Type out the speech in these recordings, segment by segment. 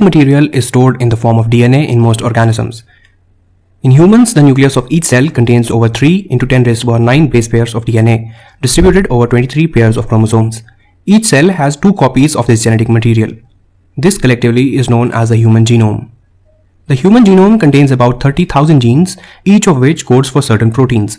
Material is stored in the form of DNA in most organisms. In humans, the nucleus of each cell contains over 3 × 10⁹ base pairs of DNA, distributed over 23 pairs of chromosomes. Each cell has 2 copies of this genetic material. This collectively is known as the human genome. The human genome contains about 30,000 genes, each of which codes for certain proteins.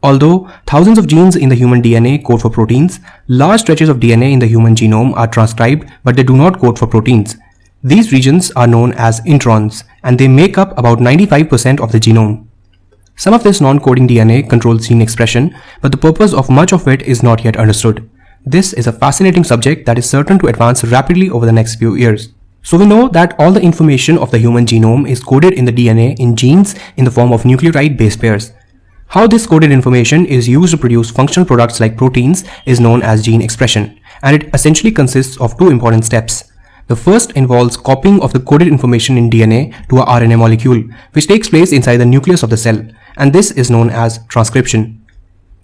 Although thousands of genes in the human DNA code for proteins, large stretches of DNA in the human genome are transcribed, but they do not code for proteins. These regions are known as introns, and they make up about 95% of the genome. Some of this non-coding DNA controls gene expression, but the purpose of much of it is not yet understood. This is a fascinating subject that is certain to advance rapidly over the next few years. So we know that all the information of the human genome is coded in the DNA in genes in the form of nucleotide base pairs. How this coded information is used to produce functional products like proteins is known as gene expression, and it essentially consists of 2 important steps. The first involves copying of the coded information in DNA to a RNA molecule, which takes place inside the nucleus of the cell, and this is known as transcription.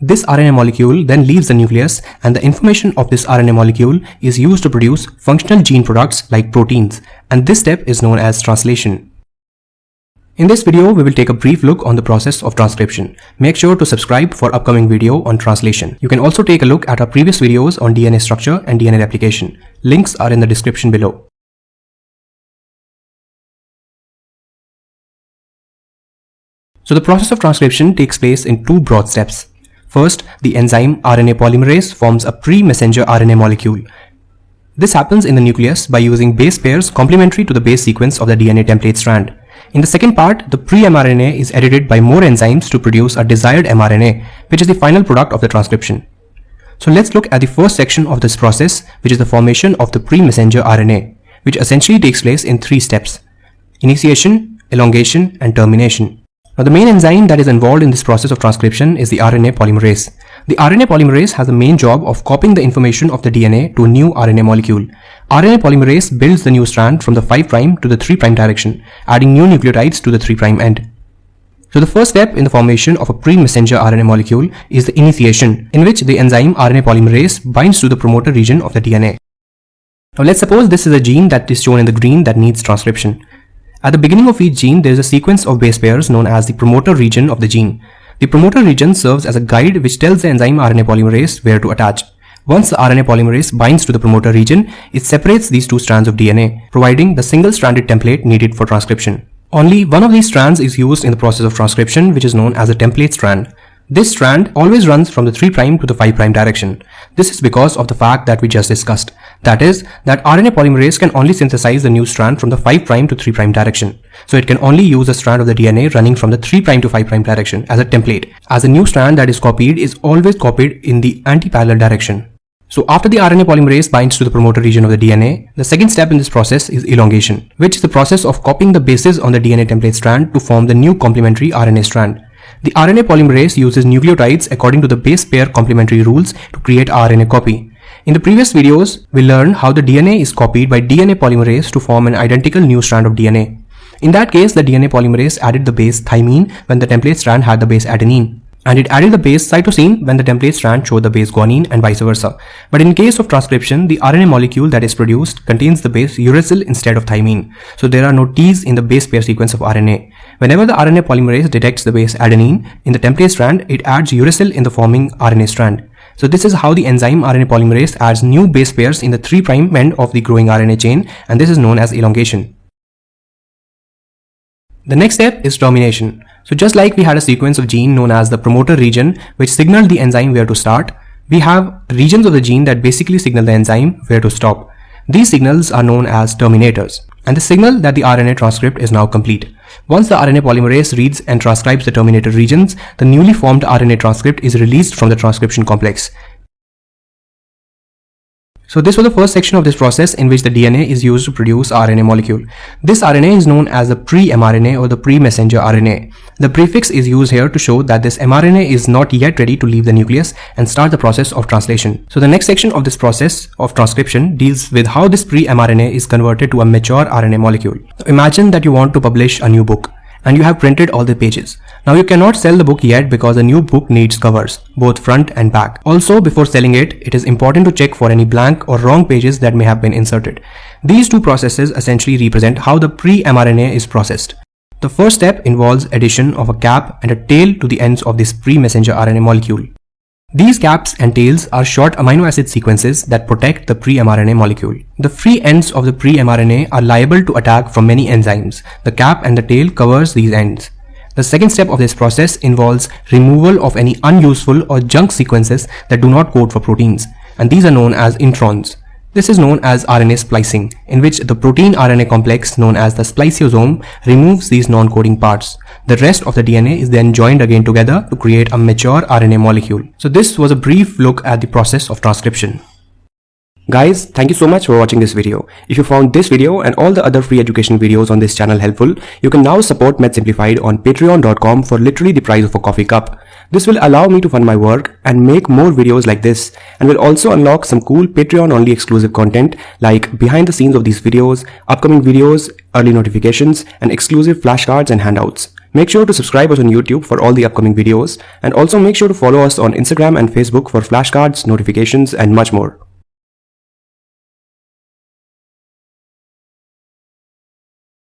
This RNA molecule then leaves the nucleus, and the information of this RNA molecule is used to produce functional gene products like proteins, and this step is known as translation. In this video, we will take a brief look on the process of transcription. Make sure to subscribe for upcoming video on translation. You can also take a look at our previous videos on DNA structure and DNA replication. Links are in the description below. So the process of transcription takes place in 2 broad steps. First, the enzyme RNA polymerase forms a pre-messenger RNA molecule. This happens in the nucleus by using base pairs complementary to the base sequence of the DNA template strand. In the second part, the pre-mRNA is edited by more enzymes to produce a desired mRNA, which is the final product of the transcription. So let's look at the first section of this process, which is the formation of the pre-messenger RNA, which essentially takes place in 3 steps: initiation, elongation, and termination. Now the main enzyme that is involved in this process of transcription is the RNA polymerase. The RNA polymerase has the main job of copying the information of the DNA to a new RNA molecule. RNA polymerase builds the new strand from the 5' to the 3' direction, adding new nucleotides to the 3' end. So the first step in the formation of a pre-messenger RNA molecule is the initiation, in which the enzyme RNA polymerase binds to the promoter region of the DNA. Now let's suppose this is a gene that is shown in the green that needs transcription. At the beginning of each gene, there is a sequence of base pairs known as the promoter region of the gene. The promoter region serves as a guide which tells the enzyme RNA polymerase where to attach. Once the RNA polymerase binds to the promoter region, it separates these 2 strands of DNA, providing the single-stranded template needed for transcription. Only one of these strands is used in the process of transcription, which is known as a template strand. This strand always runs from the 3' to the 5' direction. This is because of the fact that we just discussed. That is, that RNA polymerase can only synthesize the new strand from the 5' to 3' direction. So it can only use a strand of the DNA running from the 3' to 5' direction as a template, as the new strand that is copied is always copied in the anti-parallel direction. So after the RNA polymerase binds to the promoter region of the DNA, the second step in this process is elongation, which is the process of copying the bases on the DNA template strand to form the new complementary RNA strand. The RNA polymerase uses nucleotides according to the base pair complementary rules to create RNA copy. In the previous videos, we learned how the DNA is copied by DNA polymerase to form an identical new strand of DNA. In that case, the DNA polymerase added the base thymine when the template strand had the base adenine, and it added the base cytosine when the template strand showed the base guanine, and vice versa. But in case of transcription, the RNA molecule that is produced contains the base uracil instead of thymine, so there are no T's in the base pair sequence of RNA. Whenever the RNA polymerase detects the base adenine in the template strand, it adds uracil in the forming RNA strand. So this is how the enzyme RNA polymerase adds new base pairs in the 3' end of the growing RNA chain, and this is known as elongation. The next step is termination. So just like we had a sequence of gene known as the promoter region which signaled the enzyme where to start, we have regions of the gene that basically signal the enzyme where to stop. These signals are known as terminators, and the signal that the RNA transcript is now complete. Once the RNA polymerase reads and transcribes the terminator regions, the newly formed RNA transcript is released from the transcription complex. So this was the first section of this process in which the DNA is used to produce RNA molecule. This RNA is known as the pre-mRNA or the pre-messenger RNA. The prefix is used here to show that this mRNA is not yet ready to leave the nucleus and start the process of translation. So the next section of this process of transcription deals with how this pre-mRNA is converted to a mature RNA molecule. So imagine that you want to publish a new book, and you have printed all the pages. Now you cannot sell the book yet because a new book needs covers, both front and back. Also, before selling it, it is important to check for any blank or wrong pages that may have been inserted. These two processes essentially represent how the pre-mRNA is processed. The first step involves addition of a cap and a tail to the ends of this pre-messenger RNA molecule. These caps and tails are short amino acid sequences that protect the pre-mRNA molecule. The free ends of the pre-mRNA are liable to attack from many enzymes. The cap and the tail covers these ends. The second step of this process involves removal of any unuseful or junk sequences that do not code for proteins, and these are known as introns. This is known as RNA splicing, in which the protein RNA complex known as the spliceosome removes these non-coding parts. The rest of the DNA is then joined again together to create a mature RNA molecule. So this was a brief look at the process of transcription. Guys, thank you so much for watching this video. If you found this video and all the other free education videos on this channel helpful, you can now support Math Simplified on patreon.com for literally the price of a coffee cup. This will allow me to fund my work and make more videos like this, and will also unlock some cool Patreon only exclusive content like behind the scenes of these videos, upcoming videos, early notifications, and exclusive flashcards and handouts. Make sure to subscribe us on YouTube for all the upcoming videos, and also make sure to follow us on Instagram and Facebook for flashcards, notifications, and much more.